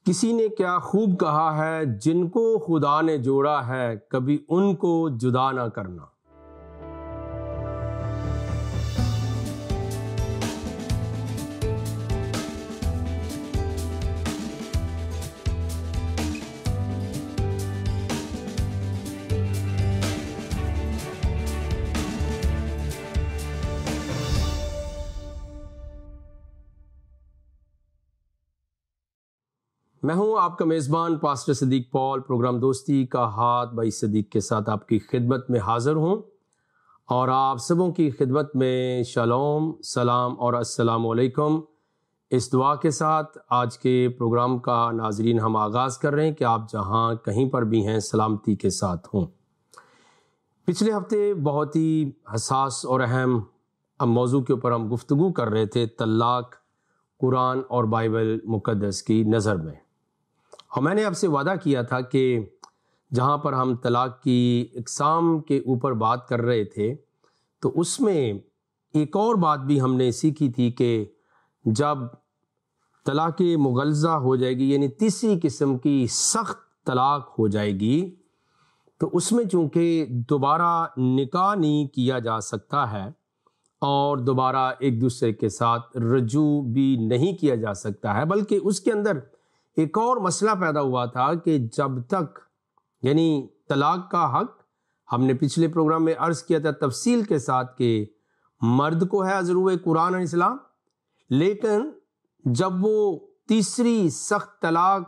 کسی نے کیا خوب کہا ہے، جن کو خدا نے جوڑا ہے کبھی ان کو جدا نہ کرنا۔ میں ہوں آپ کا میزبان پاسٹر صدیق پال، پروگرام دوستی کا ہاتھ بھائی صدیق کے ساتھ آپ کی خدمت میں حاضر ہوں، اور آپ سبوں کی خدمت میں شالوم، سلام اور السلام علیکم اس دعا کے ساتھ آج کے پروگرام کا ناظرین ہم آغاز کر رہے ہیں کہ آپ جہاں کہیں پر بھی ہیں سلامتی کے ساتھ ہوں۔ پچھلے ہفتے بہت ہی حساس اور اہم موضوع کے اوپر ہم گفتگو کر رہے تھے، طلاق قرآن اور بائبل مقدس کی نظر میں، اور میں نے آپ سے وعدہ کیا تھا کہ جہاں پر ہم طلاق کی اقسام کے اوپر بات کر رہے تھے تو اس میں ایک اور بات بھی ہم نے سیکھی تھی کہ جب طلاق مغلظہ ہو جائے گی، یعنی تیسری قسم کی سخت طلاق ہو جائے گی، تو اس میں چونکہ دوبارہ نکاح نہیں کیا جا سکتا ہے اور دوبارہ ایک دوسرے کے ساتھ رجوع بھی نہیں کیا جا سکتا ہے، بلکہ اس کے اندر ایک اور مسئلہ پیدا ہوا تھا کہ جب تک، یعنی طلاق کا حق ہم نے پچھلے پروگرام میں عرض کیا تھا تفصیل کے ساتھ کہ مرد کو ہے ضرور قرآن اور اسلام، لیکن جب وہ تیسری سخت طلاق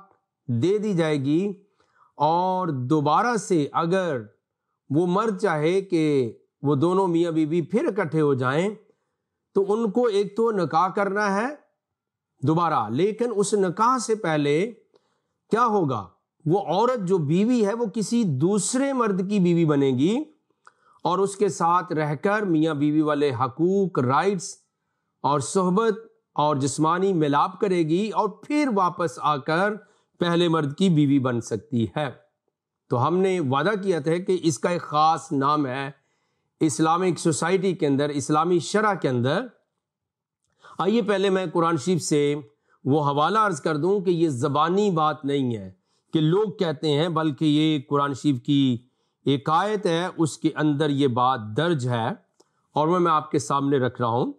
دے دی جائے گی اور دوبارہ سے اگر وہ مرد چاہے کہ وہ دونوں میاں بیوی پھر اکٹھے ہو جائیں تو ان کو ایک تو نکاح کرنا ہے دوبارہ، لیکن اس نکاح سے پہلے کیا ہوگا، وہ عورت جو بیوی ہے وہ کسی دوسرے مرد کی بیوی بنے گی اور اس کے ساتھ رہ کر میاں بیوی والے حقوق، رائٹس اور صحبت اور جسمانی ملاپ کرے گی اور پھر واپس آ کر پہلے مرد کی بیوی بن سکتی ہے۔ تو ہم نے وعدہ کیا تھا کہ اس کا ایک خاص نام ہے اسلامک سوسائٹی کے اندر، اسلامی شرع کے اندر۔ آئیے پہلے میں قرآن شریف سے وہ حوالہ عرض کر دوں کہ یہ زبانی بات نہیں ہے کہ لوگ کہتے ہیں، بلکہ یہ قرآن شریف کی ایک آیت ہے، اس کے اندر یہ بات درج ہے اور میں آپ کے سامنے رکھ رہا ہوں۔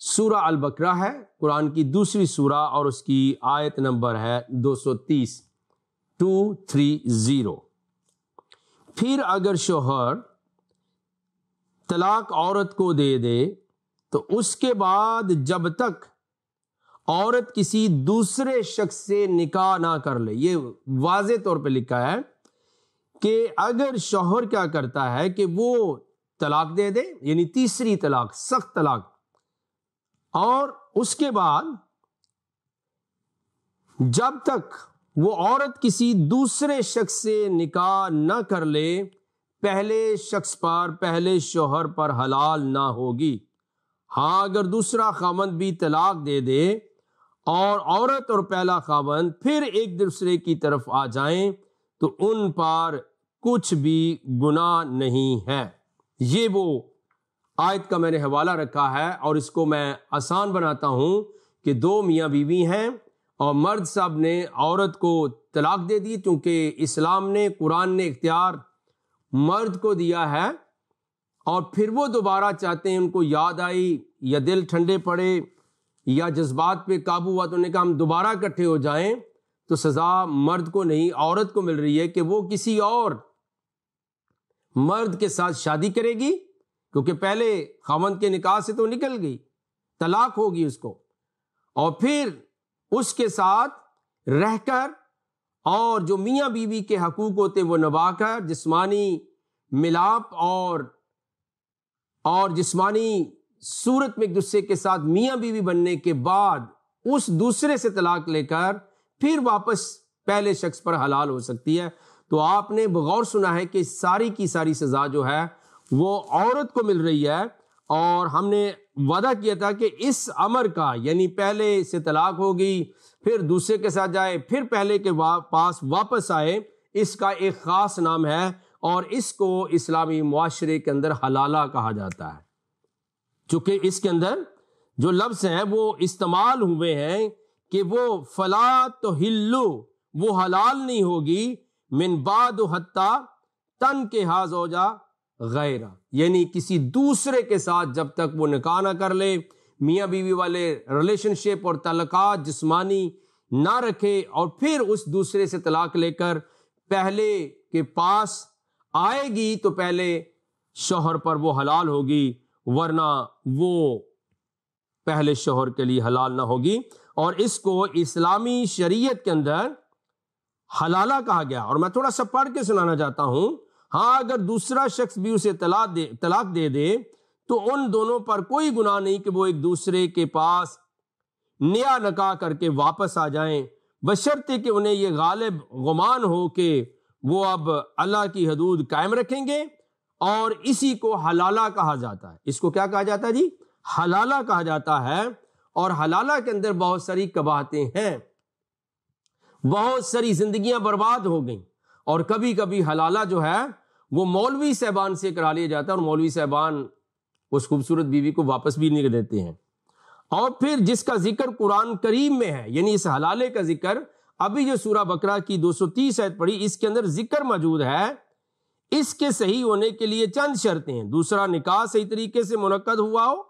سورہ البقرہ ہے، قرآن کی دوسری سورہ، اور اس کی آیت نمبر ہے 230 230۔ پھر اگر شوہر طلاق عورت کو دے دے تو اس کے بعد جب تک عورت کسی دوسرے شخص سے نکاح نہ کر لے، یہ واضح طور پہ لکھا ہے کہ اگر شوہر کیا کرتا ہے کہ وہ طلاق دے دے، یعنی تیسری طلاق، سخت طلاق، اور اس کے بعد جب تک وہ عورت کسی دوسرے شخص سے نکاح نہ کر لے، پہلے شخص پر، پہلے شوہر پر حلال نہ ہوگی۔ ہاں اگر دوسرا خاوند بھی طلاق دے دے اور عورت اور پہلا خاوند پھر ایک دوسرے کی طرف آ جائیں تو ان پر کچھ بھی گناہ نہیں ہے۔ یہ وہ آیت کا میں نے حوالہ رکھا ہے، اور اس کو میں آسان بناتا ہوں کہ دو میاں بیوی ہیں اور مرد صاحب نے عورت کو طلاق دے دی، کیونکہ اسلام نے، قرآن نے اختیار مرد کو دیا ہے، اور پھر وہ دوبارہ چاہتے ہیں، ان کو یاد آئی یا دل ٹھنڈے پڑے یا جذبات پہ قابو ہوا تو انہوں نے کہا ہم دوبارہ اکٹھے ہو جائیں، تو سزا مرد کو نہیں عورت کو مل رہی ہے کہ وہ کسی اور مرد کے ساتھ شادی کرے گی، کیونکہ پہلے خاوند کے نکاح سے تو نکل گئی، طلاق ہوگی اس کو، اور پھر اس کے ساتھ رہ کر اور جو میاں بیوی کے حقوق ہوتے وہ نبھا کر جسمانی ملاپ اور جسمانی صورت میں ایک دوسرے کے ساتھ میاں بیوی بننے کے بعد اس دوسرے سے طلاق لے کر پھر واپس پہلے شخص پر حلال ہو سکتی ہے۔ تو آپ نے بغور سنا ہے کہ ساری کی ساری سزا جو ہے وہ عورت کو مل رہی ہے، اور ہم نے وعدہ کیا تھا کہ اس امر کا، یعنی پہلے سے طلاق ہوگی پھر دوسرے کے ساتھ جائے پھر پہلے کے پاس واپس آئے، اس کا ایک خاص نام ہے، اور اس کو اسلامی معاشرے کے اندر حلالہ کہا جاتا ہے، چونکہ اس کے اندر جو لفظ ہیں وہ استعمال ہوئے ہیں کہ وہ فلا تحلوا، وہ حلال نہیں ہوگی، من بعد حتی تنکحا زوجا غیرہ، یعنی کسی دوسرے کے ساتھ جب تک وہ نکاح نہ کر لے، میاں بیوی والے ریلیشن شپ اور تعلقات جسمانی نہ رکھے، اور پھر اس دوسرے سے طلاق لے کر پہلے کے پاس آئے گی تو پہلے شوہر پر وہ حلال ہوگی، ورنہ وہ پہلے شوہر کے لیے حلال نہ ہوگی۔ اور اس کو اسلامی شریعت کے اندر حلالہ کہا گیا۔ اور میں تھوڑا سا پڑھ کے سنانا چاہتا ہوں۔ ہاں، اگر دوسرا شخص بھی اسے طلاق دے دے تو ان دونوں پر کوئی گناہ نہیں کہ وہ ایک دوسرے کے پاس نیا نکاح کر کے واپس آ جائیں، بشرطے کہ انہیں یہ غالب گمان ہو کہ وہ اب اللہ کی حدود قائم رکھیں گے، اور اسی کو حلالہ کہا جاتا ہے۔ اس کو کیا کہا جاتا ہے جی؟ حلالہ کہا جاتا ہے۔ اور حلالہ کے اندر بہت ساری قباحتیں ہیں، بہت ساری زندگیاں برباد ہو گئیں، اور کبھی کبھی حلالہ جو ہے وہ مولوی صاحبان سے کرا لیا جاتا ہے، اور مولوی صاحبان اس خوبصورت بیوی کو واپس بھی نہیں دیتے ہیں۔ اور پھر جس کا ذکر قرآن کریم میں ہے، یعنی اس حلالے کا ذکر، ابھی جو سورہ بقرہ کی 230 آیت پڑھی، اس کے اندر ذکر موجود ہے۔ اس کے صحیح ہونے کے لیے چند شرطیں ہیں: دوسرا نکاح صحیح طریقے سے منعقد ہوا ہو،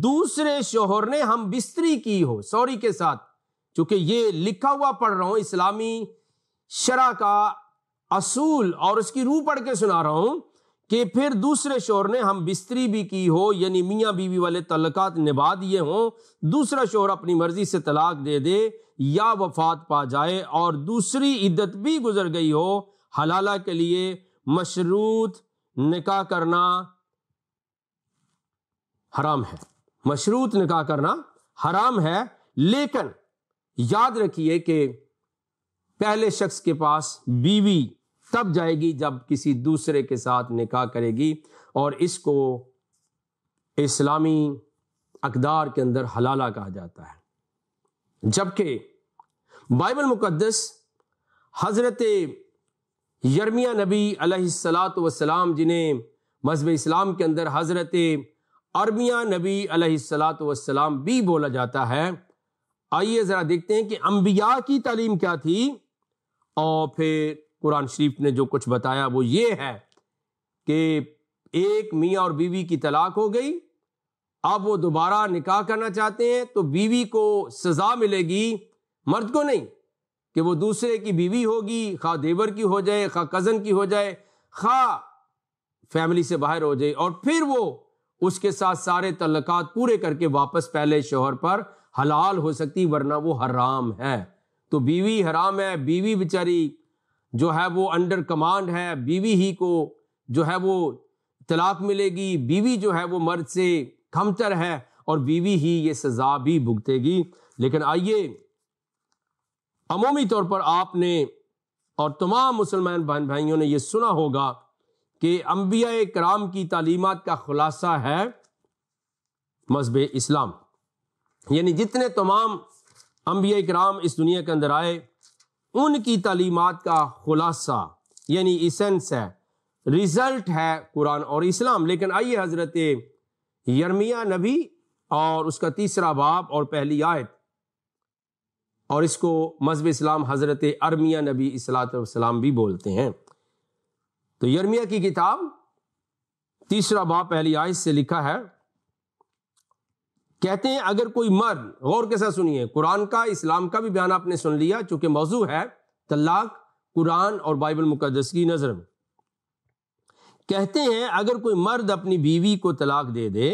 دوسرے شوہر نے ہم بستری کی ہو سوری کے ساتھ، چونکہ یہ لکھا ہوا پڑھ رہا ہوں، اسلامی شرع کا اصول اور اس کی روح پڑھ کے سنا رہا ہوں، کہ پھر دوسرے شوہر نے ہم بستری بھی کی ہو، یعنی میاں بیوی والے تعلقات نبھا دیے ہوں، دوسرا شوہر اپنی مرضی سے طلاق دے دے یا وفات پا جائے اور دوسری عدت بھی گزر گئی ہو، حلالہ کے لیے مشروط نکاح کرنا حرام ہے، مشروط نکاح کرنا حرام ہے۔ لیکن یاد رکھیے کہ پہلے شخص کے پاس بیوی تب جائے گی جب کسی دوسرے کے ساتھ نکاح کرے گی، اور اس کو اسلامی اقدار کے اندر حلالہ کہا جاتا ہے۔ جبکہ بائبل مقدس حضرت یرمیہ نبی علیہ الصلاۃ والسلام، جنہیں مذہب اسلام کے اندر حضرت ارمیہ نبی علیہ الصلاۃ والسلام بھی بولا جاتا ہے، آئیے ذرا دیکھتے ہیں کہ انبیاء کی تعلیم کیا تھی، اور پھر قرآن شریف نے جو کچھ بتایا وہ یہ ہے کہ ایک میاں اور بیوی کی طلاق ہو گئی، اب وہ دوبارہ نکاح کرنا چاہتے ہیں تو بیوی کو سزا ملے گی، مرد کو نہیں، کہ وہ دوسرے کی بیوی ہوگی، خواہ دیور کی ہو جائے، خواہ کزن کی ہو جائے، خواہ فیملی سے باہر ہو جائے، اور پھر وہ اس کے ساتھ سارے تعلقات پورے کر کے واپس پہلے شوہر پر حلال ہو سکتی، ورنہ وہ حرام ہے۔ تو بیوی حرام ہے، بیوی بیچاری جو ہے وہ انڈر کمانڈ ہے، بیوی ہی کو جو ہے وہ طلاق ملے گی، بیوی جو ہے وہ مرد سے کمتر ہے، اور بیوی ہی یہ سزا بھی بھگتے گی۔ لیکن آئیے، عمومی طور پر آپ نے اور تمام مسلمان بہن بھائیوں نے یہ سنا ہوگا کہ انبیاء کرام کی تعلیمات کا خلاصہ ہے مذہب اسلام، یعنی جتنے تمام انبیاء کرام اس دنیا کے اندر آئے، ان کی تعلیمات کا خلاصہ یعنی ایسنس ہے، ریزلٹ ہے قرآن اور اسلام۔ لیکن آئیے حضرت یرمیہ نبی اور اس کا 3 باب اور پہلی آیت، اور اس کو مذہب اسلام حضرت ارمیہ نبی صلیٰ والسلام بھی بولتے ہیں۔ تو یرمیہ کی کتاب 3 باب پہلی آیت سے لکھا ہے، کہتے ہیں اگر کوئی مرد، غور کے ساتھ سنیے، قرآن کا اسلام کا بھی بیان آپ نے سن لیا، چونکہ موضوع ہے طلاق قرآن اور بائبل مقدس کی نظر میں۔ کہتے ہیں اگر کوئی مرد اپنی بیوی کو طلاق دے دے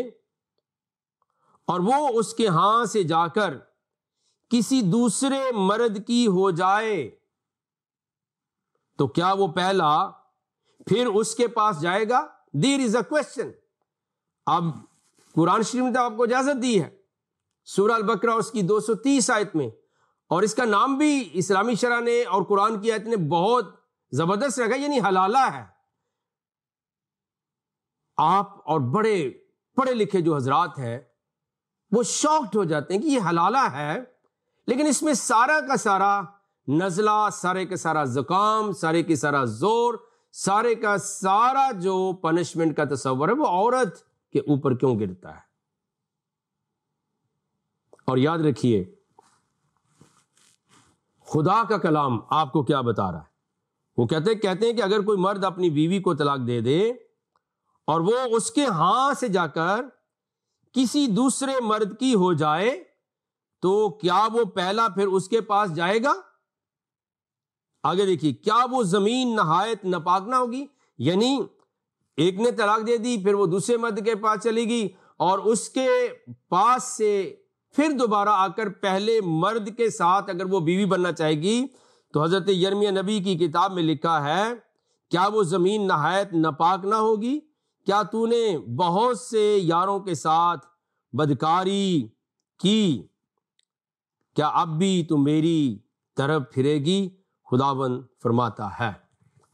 اور وہ اس کے ہاں سے جا کر کسی دوسرے مرد کی ہو جائے تو کیا وہ پہلا پھر اس کے پاس جائے گا؟ دیر از اے کوشچن۔ اب قرآن شریف نے تو آپ کو اجازت دی ہے، سورہ البقرہ اس کی 230 آیت میں، اور اس کا نام بھی اسلامی شرع نے اور قرآن کی آیت نے بہت زبردست رکھا، یعنی حلالہ ہے۔ آپ اور بڑے پڑھے لکھے جو حضرات ہیں وہ شاکڈ ہو جاتے ہیں کہ یہ حلالہ ہے، لیکن اس میں سارا کا سارا نزلہ، سارے کا سارا زکام، سارے کا سارا زور، سارے کا سارا جو پنشمنٹ کا تصور ہے وہ عورت کے اوپر کیوں گرتا ہے؟ اور یاد رکھیے خدا کا کلام آپ کو کیا بتا رہا ہے؟ وہ کہتے ہیں کہ اگر کوئی مرد اپنی بیوی کو طلاق دے دے اور وہ اس کے ہاں سے جا کر کسی دوسرے مرد کی ہو جائے تو کیا وہ پہلا پھر اس کے پاس جائے گا؟ آگے دیکھیے، کیا وہ زمین نہایت ناپاک نہ ہوگی؟ یعنی ایک نے طلاق دے دی، پھر وہ دوسرے مرد کے پاس چلی گئی اور اس کے پاس سے پھر دوبارہ آ کر پہلے مرد کے ساتھ اگر وہ بیوی بننا چاہے گی تو حضرت یرمیہ نبی کی کتاب میں لکھا ہے، کیا وہ زمین نہایت ناپاک نہ ہوگی؟ کیا تو نے بہت سے یاروں کے ساتھ بدکاری کی، کیا اب بھی تو میری طرف پھرے گی؟ خداوند فرماتا ہے۔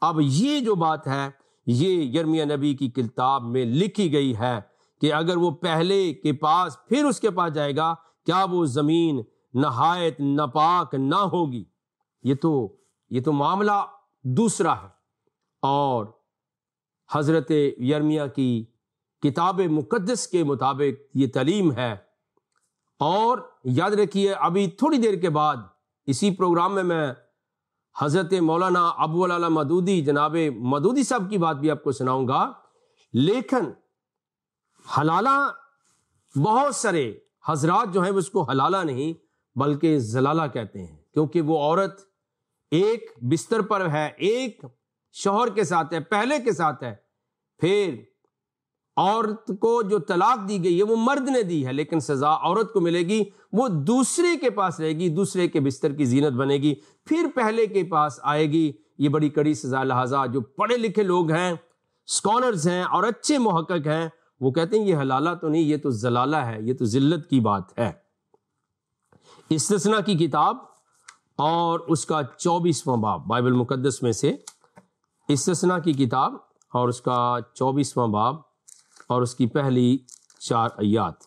اب یہ جو بات ہے یہ یرمیہ نبی کی کتاب میں لکھی گئی ہے کہ اگر وہ پہلے کے پاس پھر اس کے پاس جائے گا کیا وہ زمین نہایت ناپاک نہ ہوگی؟ یہ تو معاملہ دوسرا ہے، اور حضرت یرمیہ کی کتاب مقدس کے مطابق یہ تعلیم ہے۔ اور یاد رکھیے، ابھی تھوڑی دیر کے بعد اسی پروگرام میں حضرت مولانا ابو العلا مودودی، جناب مودودی صاحب کی بات بھی آپ کو سناؤں گا، لیکن حلالہ بہت سارے حضرات جو ہیں وہ اس کو حلالہ نہیں بلکہ زلالہ کہتے ہیں، کیونکہ وہ عورت ایک بستر پر ہے، ایک شوہر کے ساتھ ہے، پہلے کے ساتھ ہے، پھر عورت کو جو طلاق دی گئی ہے وہ مرد نے دی ہے، لیکن سزا عورت کو ملے گی، وہ دوسرے کے پاس رہے گی، دوسرے کے بستر کی زینت بنے گی، پھر پہلے کے پاس آئے گی۔ یہ بڑی کڑی سزا، لہذا جو پڑھے لکھے لوگ ہیں، اسکالرز ہیں اور اچھے محقق ہیں، وہ کہتے ہیں یہ حلالہ تو نہیں، یہ تو زلالہ ہے، یہ تو ذلت کی بات ہے۔ استثناء کی کتاب اور اس کا 24واں باب، بائبل مقدس میں سے استثناء کی کتاب اور اس کا 24واں باب اور اس کی پہلی 4 آیات۔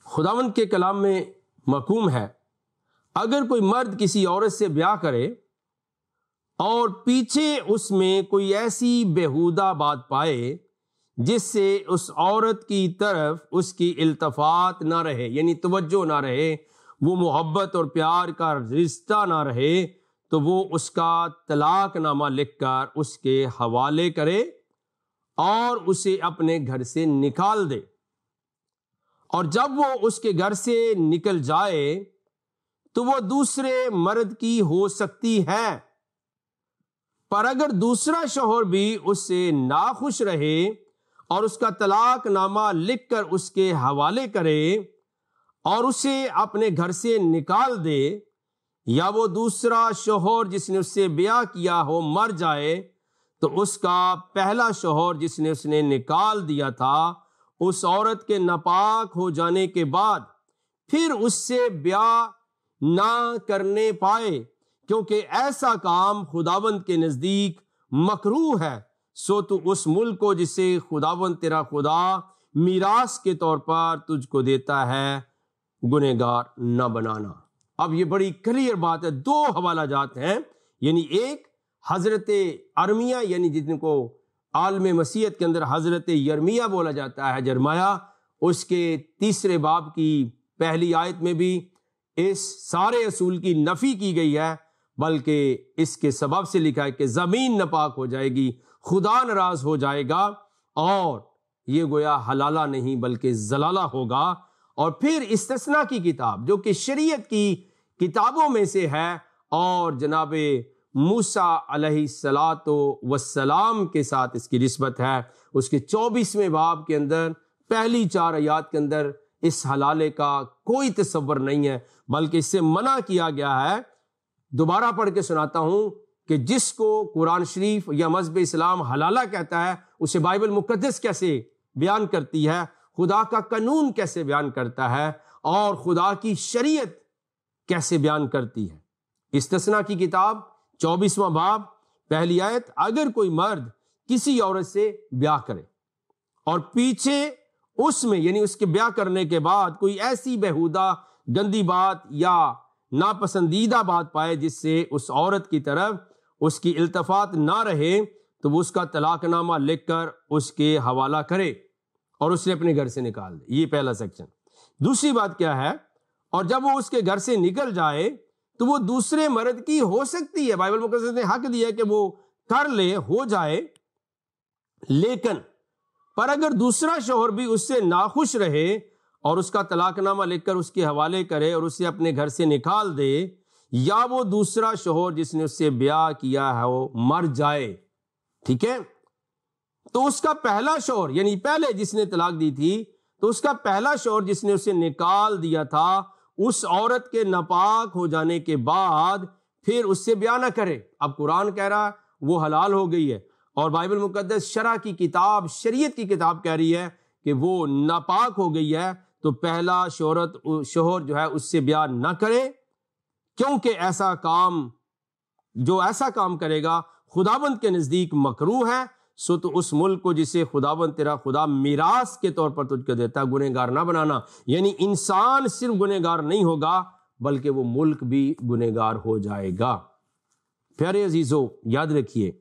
خداوند کے کلام میں محکوم ہے، اگر کوئی مرد کسی عورت سے بیاہ کرے اور پیچھے اس میں کوئی ایسی بیہودہ بات پائے جس سے اس عورت کی طرف اس کی التفات نہ رہے، یعنی توجہ نہ رہے، وہ محبت اور پیار کا رشتہ نہ رہے، تو وہ اس کا طلاق نامہ لکھ کر اس کے حوالے کرے اور اسے اپنے گھر سے نکال دے، اور جب وہ اس کے گھر سے نکل جائے تو وہ دوسرے مرد کی ہو سکتی ہے، پر اگر دوسرا شوہر بھی اس سے ناخوش رہے اور اس کا طلاق نامہ لکھ کر اس کے حوالے کرے اور اسے اپنے گھر سے نکال دے، یا وہ دوسرا شوہر جس نے اس سے بیاہ کیا ہو مر جائے، تو اس کا پہلا شوہر جس نے اس نے نکال دیا تھا اس عورت کے ناپاک ہو جانے کے بعد پھر اس سے بیاہ نہ کرنے پائے، کیونکہ ایسا کام خداوند کے نزدیک مکروہ ہے، سو تو اس ملک کو جسے خداوند تیرا خدا میراث کے طور پر تجھ کو دیتا ہے گنہگار نہ بنانا۔ اب یہ بڑی کلیئر بات ہے، 2 حوالہ جات ہیں، یعنی ایک حضرت ارمیہ، یعنی جن کو عالم مسیحیت کے اندر حضرت یرمیہ بولا جاتا ہے، جرمایہ، اس کے 3 باب کی پہلی آیت میں بھی اس سارے اصول کی نفی کی گئی ہے، بلکہ اس کے سبب سے لکھا ہے کہ زمین ناپاک ہو جائے گی، خدا ناراض ہو جائے گا، اور یہ گویا حلالہ نہیں بلکہ زلالہ ہوگا۔ اور پھر استثناء کی کتاب جو کہ شریعت کی کتابوں میں سے ہے اور جناب موسیٰ علیہ السلام کے ساتھ اس کی نسبت ہے، اس کے 24ویں باب کے اندر پہلی 4 آیات کے اندر اس حلالے کا کوئی تصور نہیں ہے، بلکہ اس سے منع کیا گیا ہے۔ دوبارہ پڑھ کے سناتا ہوں کہ جس کو قرآن شریف یا مذہب اسلام حلالہ کہتا ہے، اسے بائبل مقدس کیسے بیان کرتی ہے، خدا کا قانون کیسے بیان کرتا ہے، اور خدا کی شریعت کیسے بیان کرتی ہے۔ استثناء کی کتاب 24واں باب پہلی آیت، اگر کوئی مرد کسی عورت سے بیاہ کرے اور پیچھے اس میں، یعنی اس کے بیاہ کرنے کے بعد، کوئی ایسی بیہودہ گندی بات یا ناپسندیدہ بات پائے جس سے اس عورت کی طرف اس کی التفات نہ رہے، تو وہ اس کا طلاق نامہ لکھ کر اس کے حوالہ کرے اور اسے اپنے گھر سے نکال دے۔ یہ پہلا سیکشن۔ دوسری بات کیا ہے، اور جب وہ اس کے گھر سے نکل جائے تو وہ دوسرے مرد کی ہو سکتی ہے، بائبل مقدس نے حق دیا ہے کہ وہ کر لے، ہو جائے، لیکن پر اگر دوسرا شوہر بھی اس سے ناخوش رہے اور اس کا طلاق نامہ لکھ کر اس کے حوالے کرے اور اسے اپنے گھر سے نکال دے، یا وہ دوسرا شوہر جس نے اس سے بیاہ کیا ہے وہ مر جائے، ٹھیک ہے، تو اس کا پہلا شوہر، یعنی پہلے جس نے طلاق دی تھی، تو اس کا پہلا شوہر جس نے اسے نکال دیا تھا، اس عورت کے ناپاک ہو جانے کے بعد پھر اس سے بیاہ نہ کرے۔ اب قرآن کہہ رہا وہ حلال ہو گئی ہے، اور بائبل مقدس شرع کی کتاب، شریعت کی کتاب کہہ رہی ہے کہ وہ ناپاک ہو گئی ہے، تو پہلا شوہر جو ہے اس سے بیاہ نہ کرے، کیونکہ ایسا کام کرے گا خداوند کے نزدیک مکروہ ہے، سو تو اس ملک کو جسے خداوند تیرا خدا میراث کے طور پر تجھ کو دیتا ہے گنہگار نہ بنانا۔ یعنی انسان صرف گنہگار نہیں ہوگا بلکہ وہ ملک بھی گنہگار ہو جائے گا۔ پیارے عزیزو، یاد رکھیے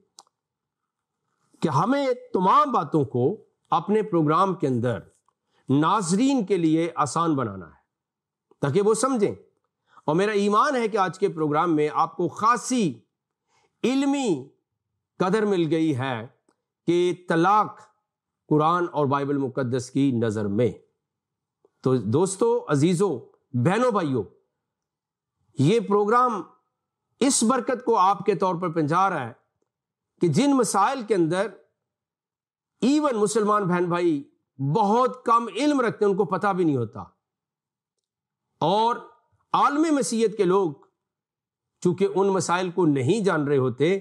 کہ ہمیں تمام باتوں کو اپنے پروگرام کے اندر ناظرین کے لیے آسان بنانا ہے تاکہ وہ سمجھیں، اور میرا ایمان ہے کہ آج کے پروگرام میں آپ کو خاصی علمی قدر مل گئی ہے کہ طلاق قرآن اور بائبل مقدس کی نظر میں۔ تو دوستو، عزیزو، بہنوں، بھائیوں، یہ پروگرام اس برکت کو آپ کے طور پر پہنچا رہا ہے کہ جن مسائل کے اندر ایون مسلمان بہن بھائی بہت کم علم رکھتے ہیں، ان کو پتہ بھی نہیں ہوتا، اور عالم مسیحیت کے لوگ چونکہ ان مسائل کو نہیں جان رہے ہوتے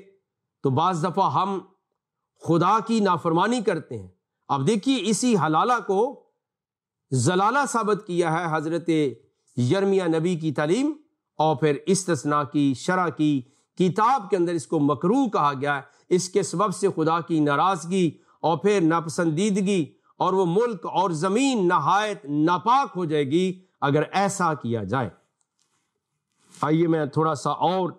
تو بعض دفعہ ہم خدا کی نافرمانی کرتے ہیں۔ اب دیکھیے، اسی حلالہ کو زلالہ ثابت کیا ہے حضرت یرمیہ نبی کی تعلیم، اور پھر استثناء کی شرع کی کتاب کے اندر اس کو مکروہ کہا گیا ہے۔ اس کے سبب سے خدا کی ناراضگی اور پھر ناپسندیدگی اور وہ ملک اور زمین نہایت ناپاک ہو جائے گی اگر ایسا کیا جائے۔ آئیے میں تھوڑا سا اور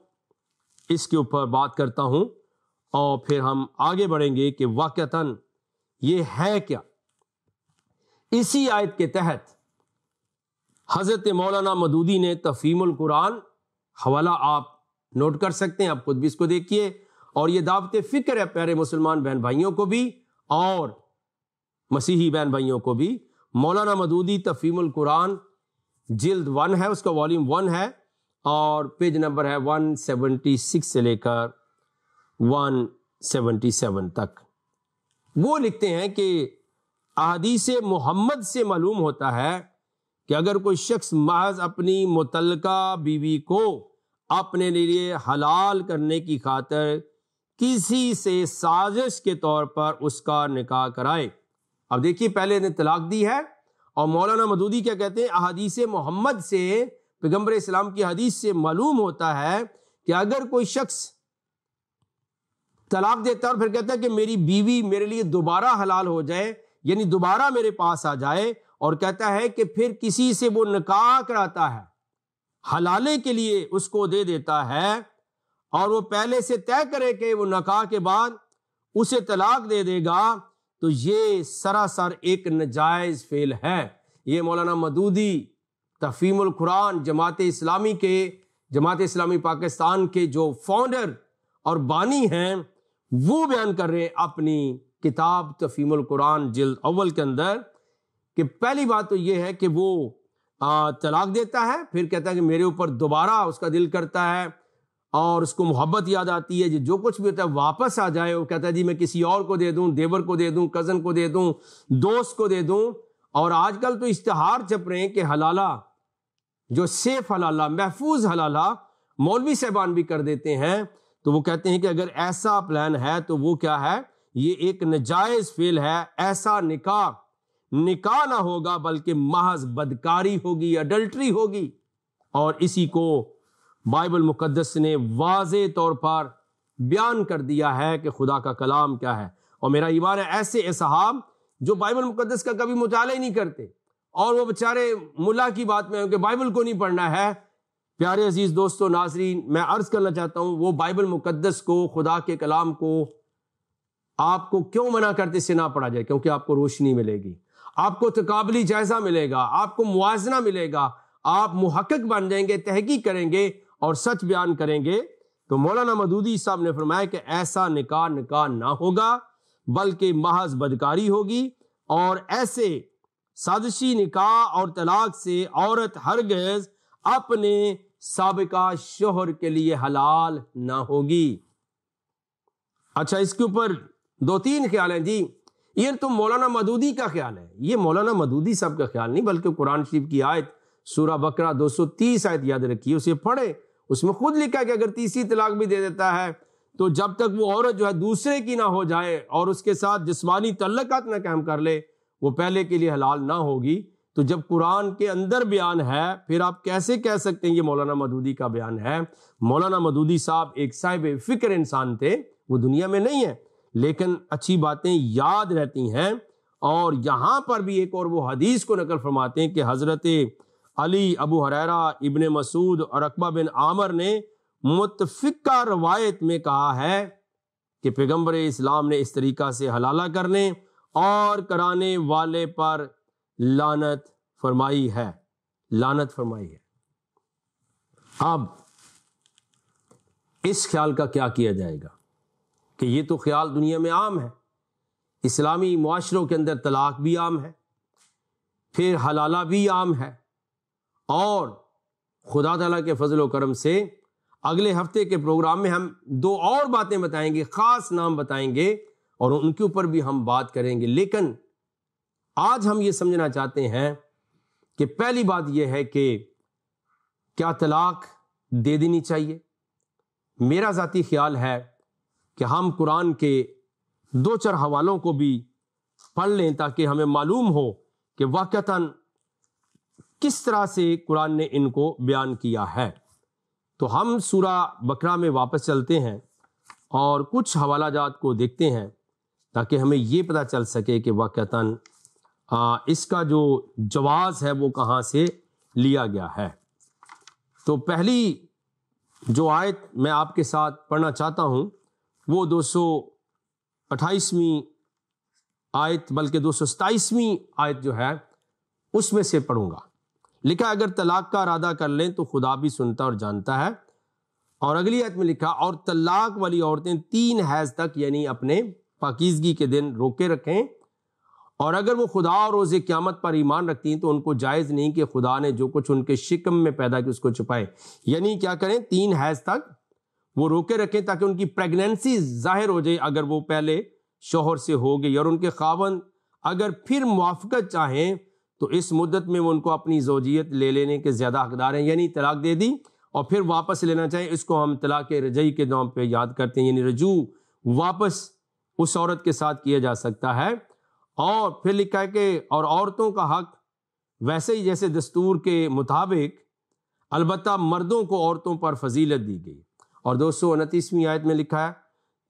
اس کے اوپر بات کرتا ہوں اور پھر ہم آگے بڑھیں گے کہ واقعتاً یہ ہے کیا۔ اسی آیت کے تحت حضرت مولانا مودودی نے تفہیم القرآن، حوالہ آپ نوٹ کر سکتے ہیں، آپ خود بھی اس کو دیکھیے، اور یہ دعوت فکر ہے پیارے مسلمان بہن بھائیوں کو بھی اور مسیحی بہن بھائیوں کو بھی۔ مولانا مودودی تفہیم القرآن جلد 1 ہے، اس کا والیوم 1 ہے، اور پیج نمبر ہے 176 سے لے کر 177 تک۔ وہ لکھتے ہیں کہ احادیث محمد سے معلوم ہوتا ہے کہ اگر کوئی شخص محض اپنی متعلقہ بیوی کو اپنے لیے حلال کرنے کی خاطر کسی سے سازش کے طور پر اس کا نکاح کرائے۔ اب دیکھیے، پہلے نے طلاق دی ہے، اور مولانا مودودی کیا کہتے ہیں، احادیث محمد سے، پیغمبر اسلام کی حدیث سے معلوم ہوتا ہے کہ اگر کوئی شخص طلاق دیتا ہے اور پھر کہتا ہے کہ میری بیوی میرے لیے دوبارہ حلال ہو جائے، یعنی دوبارہ میرے پاس آ جائے، اور کہتا ہے کہ پھر کسی سے وہ نکاح کراتا ہے، حلالے کے لیے اس کو دے دیتا ہے، اور وہ پہلے سے طے کرے کہ وہ نکاح کے بعد اسے طلاق دے دے گا، تو یہ سراسر ایک ناجائز فعل ہے۔ یہ مولانا مودودی تفہیم القرآن جماعت اسلامی پاکستان کے جو فاؤنڈر اور بانی ہیں، وہ بیان کر رہے ہیں اپنی کتاب تفہیم القرآن جلد اول کے اندر کہ پہلی بات تو یہ ہے کہ وہ طلاق دیتا ہے، پھر کہتا ہے کہ میرے اوپر دوبارہ اس کا دل کرتا ہے اور اس کو محبت یاد آتی ہے، جو کچھ بھی ہوتا ہے واپس آ جائے، وہ کہتا ہے جی میں کسی اور کو دے دوں، دیور کو دے دوں، کزن کو دے دوں، دوست کو دے دوں۔ اور آج کل تو اشتہار چھپ رہے ہیں کہ حلالہ، جو سیف حلالہ، محفوظ حلالہ مولوی صاحبان بھی کر دیتے ہیں، تو وہ کہتے ہیں کہ اگر ایسا پلان ہے تو وہ کیا ہے، یہ ایک ناجائز فعل ہے، ایسا نکاح نہ ہوگا بلکہ محض بدکاری ہوگی، اڈلٹری ہوگی۔ اور اسی کو بائبل مقدس نے واضح طور پر بیان کر دیا ہے کہ خدا کا کلام کیا ہے۔ اور میرا ایمان ہے ایسے اصحاب جو بائبل مقدس کا کبھی مطالعہ ہی نہیں کرتے، اور وہ بیچارے ملا کی بات میں کہ بائبل کو نہیں پڑھنا ہے۔ پیارے عزیز دوستو، ناظرین، میں عرض کرنا چاہتا ہوں، وہ بائبل مقدس کو، خدا کے کلام کو آپ کو کیوں منع کرتے اس سے نہ پڑھا جائے؟ کیونکہ آپ کو روشنی ملے گی، آپ کو تقابلی جائزہ ملے گا، آپ کو موازنہ ملے گا، آپ محقق بن جائیں گے، تحقیق کریں گے اور سچ بیان کریں گے، تو مولانا مودودی صاحب نے فرمایا کہ ایسا نکاح نہ ہوگا بلکہ محض بدکاری ہوگی، اور ایسے سازشی نکاح اور طلاق سے عورت ہرگز اپنے سابقہ شوہر کے لیے حلال نہ ہوگی۔ اچھا، اس کے اوپر 2-3 خیال ہیں جی۔ یہ تو مولانا مودودی کا خیال ہے، یہ مولانا مودودی صاحب کا خیال نہیں، بلکہ قرآن شریف کی آیت سورہ بقرہ 230 آیت یاد رکھیے، اسے پڑھے، اس میں خود لکھا ہے کہ اگر تیسری طلاق بھی دے دیتا ہے تو جب تک وہ عورت جو ہے دوسرے کی نہ ہو جائے اور اس کے ساتھ جسمانی تعلقات نہ قائم کر لے، وہ پہلے کے لیے حلال نہ ہوگی۔ تو جب قرآن کے اندر بیان ہے، پھر آپ کیسے کہہ سکتے ہیں یہ مولانا مودودی کا بیان ہے؟ مولانا مودودی صاحب ایک صاحب فکر انسان تھے، وہ دنیا میں نہیں ہے، لیکن اچھی باتیں یاد رہتی ہیں۔ اور یہاں پر بھی ایک اور وہ حدیث کو نقل فرماتے ہیں کہ حضرت علی، ابو ہریرہ، ابن مسعود اور عقبہ بن عامر نے متفقہ روایت میں کہا ہے کہ پیغمبر اسلام نے اس طریقہ سے حلالہ کرنے اور کرانے والے پر لعنت فرمائی ہے، لعنت فرمائی ہے۔ اب اس خیال کا کیا کیا جائے گا کہ یہ تو خیال دنیا میں عام ہے، اسلامی معاشروں کے اندر طلاق بھی عام ہے، پھر حلالہ بھی عام ہے، اور خدا تعالیٰ کے فضل و کرم سے اگلے ہفتے کے پروگرام میں ہم 2 اور باتیں بتائیں گے، خاص نام بتائیں گے اور ان کے اوپر بھی ہم بات کریں گے۔ لیکن آج ہم یہ سمجھنا چاہتے ہیں کہ پہلی بات یہ ہے کہ کیا طلاق دے دینی چاہیے؟ میرا ذاتی خیال ہے کہ ہم قرآن کے 2-4 حوالوں کو بھی پڑھ لیں تاکہ ہمیں معلوم ہو کہ واقعتاً کس طرح سے قرآن نے ان کو بیان کیا ہے۔ تو ہم سورہ بقرہ میں واپس چلتے ہیں اور کچھ حوالہ جات کو دیکھتے ہیں تاکہ ہمیں یہ پتہ چل سکے کہ واقعتاً اس کا جو جواز ہے وہ کہاں سے لیا گیا ہے۔ تو پہلی جو آیت میں آپ کے ساتھ پڑھنا چاہتا ہوں وہ 228ویں آیت، بلکہ 227ویں آیت جو ہے اس میں سے پڑھوں گا۔ لکھا اگر طلاق کا ارادہ کر لیں تو خدا بھی سنتا اور جانتا ہے۔ اور اگلی آیت میں لکھا اور طلاق والی عورتیں 3 حیض تک یعنی اپنے پاکیزگی کے دن روکے رکھیں، اور اگر وہ خدا اور روز قیامت پر ایمان رکھتی ہیں تو ان کو جائز نہیں کہ خدا نے جو کچھ ان کے شکم میں پیدا کیا اس کو چھپائے۔ یعنی کیا کریں؟ 3 حیض تک وہ روکے رکھیں تاکہ ان کی پریگننسی ظاہر ہو جائے اگر وہ پہلے شوہر سے ہو گئی، اور ان کے خاوند اگر پھر موافقت چاہیں تو اس مدت میں وہ ان کو اپنی زوجیت لے لینے کے زیادہ حقدار ہیں، یعنی طلاق دے دی اور پھر واپس لینا چاہیں، اس کو ہم طلاق رجعی کے نام پہ یاد کرتے ہیں، یعنی رجوع واپس اس عورت کے ساتھ کیا جا سکتا ہے۔ اور پھر لکھا ہے کہ اور عورتوں کا حق ویسے ہی جیسے دستور کے مطابق، البتہ مردوں کو عورتوں پر فضیلت دی گئی۔ اور 229ویں آیت میں لکھا ہے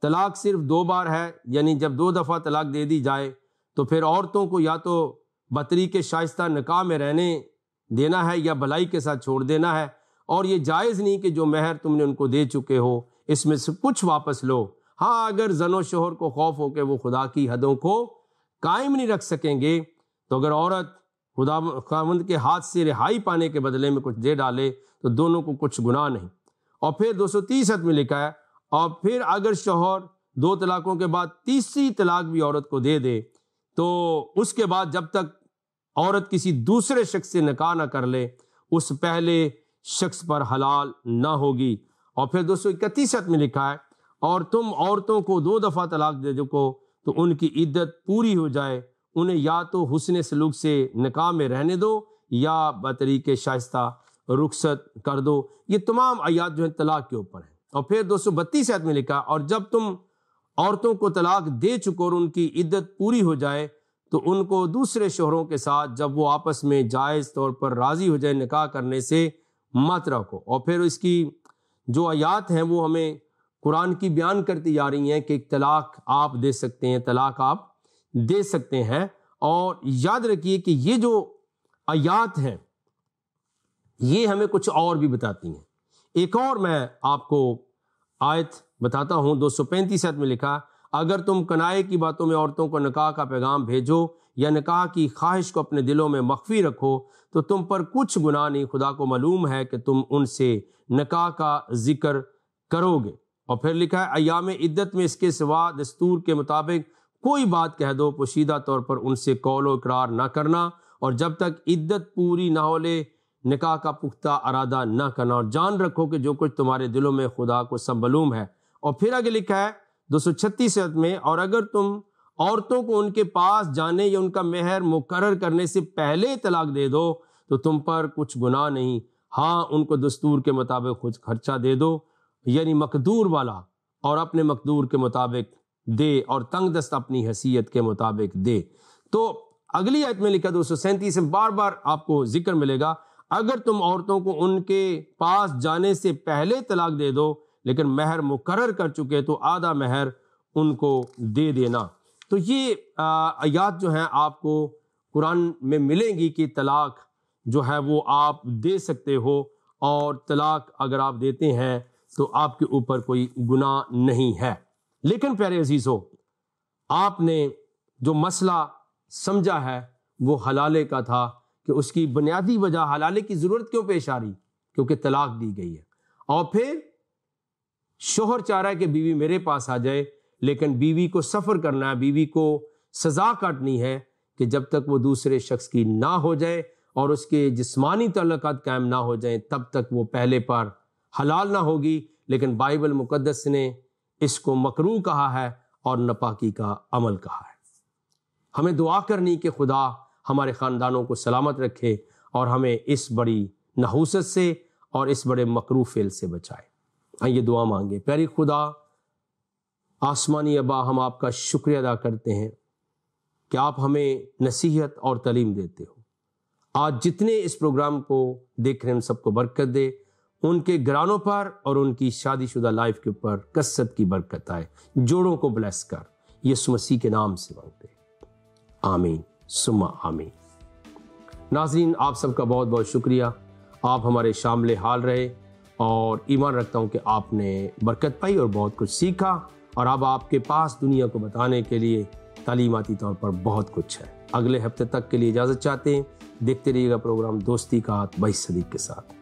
طلاق صرف 2 بار ہے، یعنی جب 2 دفعہ طلاق دے دی جائے تو پھر عورتوں کو یا تو بطریق شائستہ نکاح میں رہنے دینا ہے یا بھلائی کے ساتھ چھوڑ دینا ہے، اور یہ جائز نہیں کہ جو مہر تم نے ان کو دے چکے ہو اس میں سے کچھ واپس لو۔ ہاں، اگر زن و شوہر کو خوف ہو کہ وہ خدا کی حدوں کو قائم نہیں رکھ سکیں گے تو اگر عورت خداوند کے ہاتھ سے رہائی پانے کے بدلے میں کچھ دے ڈالے تو دونوں کو کچھ گناہ نہیں۔ اور پھر 230 میں لکھا ہے اور پھر اگر شوہر 2 طلاقوں کے بعد تیسری طلاق بھی عورت کو دے دے تو اس کے بعد جب تک عورت کسی دوسرے شخص سے نکاح نہ کر لے اس پہلے شخص پر حلال نہ ہوگی۔ اور پھر 231 میں لکھا ہے اور تم عورتوں کو 2 دفعہ طلاق دے چکو تو ان کی عدت پوری ہو جائے، انہیں یا تو حسن سلوک سے نکاح میں رہنے دو یا بطریق شائستہ رخصت کر دو۔ یہ تمام آیات جو ہیں طلاق کے اوپر ہیں۔ اور پھر 232 میں لکھا اور جب تم عورتوں کو طلاق دے چکو اور ان کی عدت پوری ہو جائے تو ان کو دوسرے شوہروں کے ساتھ جب وہ آپس میں جائز طور پر راضی ہو جائے نکاح کرنے سے مت رکھو۔ اور پھر اس کی جو آیات ہیں وہ ہمیں قرآن کی بیان کرتی جا رہی ہیں کہ طلاق آپ دے سکتے ہیں، طلاق آپ دے سکتے ہیں۔ اور یاد رکھیے کہ یہ جو آیات ہیں یہ ہمیں کچھ اور بھی بتاتی ہیں۔ ایک اور میں آپ کو آیت بتاتا ہوں، 235 میں لکھا اگر تم کنائے کی باتوں میں عورتوں کو نکاح کا پیغام بھیجو یا نکاح کی خواہش کو اپنے دلوں میں مخفی رکھو تو تم پر کچھ گناہ نہیں، خدا کو معلوم ہے کہ تم ان سے نکاح کا ذکر کرو گے۔ اور پھر لکھا ہے ایام عدت میں اس کے سوا دستور کے مطابق کوئی بات کہہ دو، پوشیدہ طور پر ان سے قول و اقرار نہ کرنا، اور جب تک عدت پوری نہ ہو لے نکاح کا پختہ ارادہ نہ کرنا، اور جان رکھو کہ جو کچھ تمہارے دلوں میں خدا کو سب معلوم ہے۔ اور پھر آگے لکھا ہے 236 میں، اور اگر تم عورتوں کو ان کے پاس جانے یا ان کا مہر مقرر کرنے سے پہلے طلاق دے دو تو تم پر کچھ گناہ نہیں، ہاں ان کو دستور کے مطابق خود خرچہ دے دو، یعنی مقدور والا، اور اپنے مقدور کے مطابق دے، اور تنگ دست اپنی حیثیت کے مطابق دے۔ تو اگلی آیت میں لکھا 237 میں بار بار آپ کو ذکر ملے گا، اگر تم عورتوں کو ان کے پاس جانے سے پہلے طلاق دے دو لیکن مہر مقرر کر چکے تو آدھا مہر ان کو دے دینا۔ تو یہ آیات جو ہیں آپ کو قرآن میں ملیں گی کہ طلاق جو ہے وہ آپ دے سکتے ہو، اور طلاق اگر آپ دیتے ہیں تو آپ کے اوپر کوئی گناہ نہیں ہے۔ لیکن پیارے عزیزو، آپ نے جو مسئلہ سمجھا ہے وہ حلالے کا تھا، کہ اس کی بنیادی وجہ حلالے کی ضرورت کیوں پیش آ رہی؟ کیونکہ طلاق دی گئی ہے، اور پھر شوہر چاہ رہا ہے کہ بیوی میرے پاس آ جائے، لیکن بیوی کو سفر کرنا ہے، بیوی کو سزا کاٹنی ہے کہ جب تک وہ دوسرے شخص کی نہ ہو جائے اور اس کے جسمانی تعلقات قائم نہ ہو جائیں تب تک وہ پہلے پر حلال نہ ہوگی۔ لیکن بائبل مقدس نے اس کو مکروہ کہا ہے اور ناپاکی کا عمل کہا ہے۔ ہمیں دعا کرنی کہ خدا ہمارے خاندانوں کو سلامت رکھے اور ہمیں اس بڑی نحوست سے اور اس بڑے مکروہ فعل سے بچائے۔ آئیے دعا مانگے۔ پیاری خدا، آسمانی ابا، ہم آپ کا شکریہ ادا کرتے ہیں کہ آپ ہمیں نصیحت اور تعلیم دیتے ہو۔ آج جتنے اس پروگرام کو دیکھ رہے ہیں ان سب کو برکت دے، ان کے گھرانوں پر اور ان کی شادی شدہ لائف کے اوپر کثرت کی برکت آئے، جوڑوں کو بلیس کر، یسوع مسیح کے نام سے مانگتے ہیں، آمین ثم آمین۔ ناظرین، آپ سب کا بہت بہت شکریہ، آپ ہمارے شامل حال رہے، اور ایمان رکھتا ہوں کہ آپ نے برکت پائی اور بہت کچھ سیکھا، اور اب آپ کے پاس دنیا کو بتانے کے لیے تعلیماتی طور پر بہت کچھ ہے۔ اگلے ہفتے تک کے لیے اجازت چاہتے ہیں، دیکھتے رہیے گا پروگرام دوستی کا ہاتھ بائی صدیق کے ساتھ۔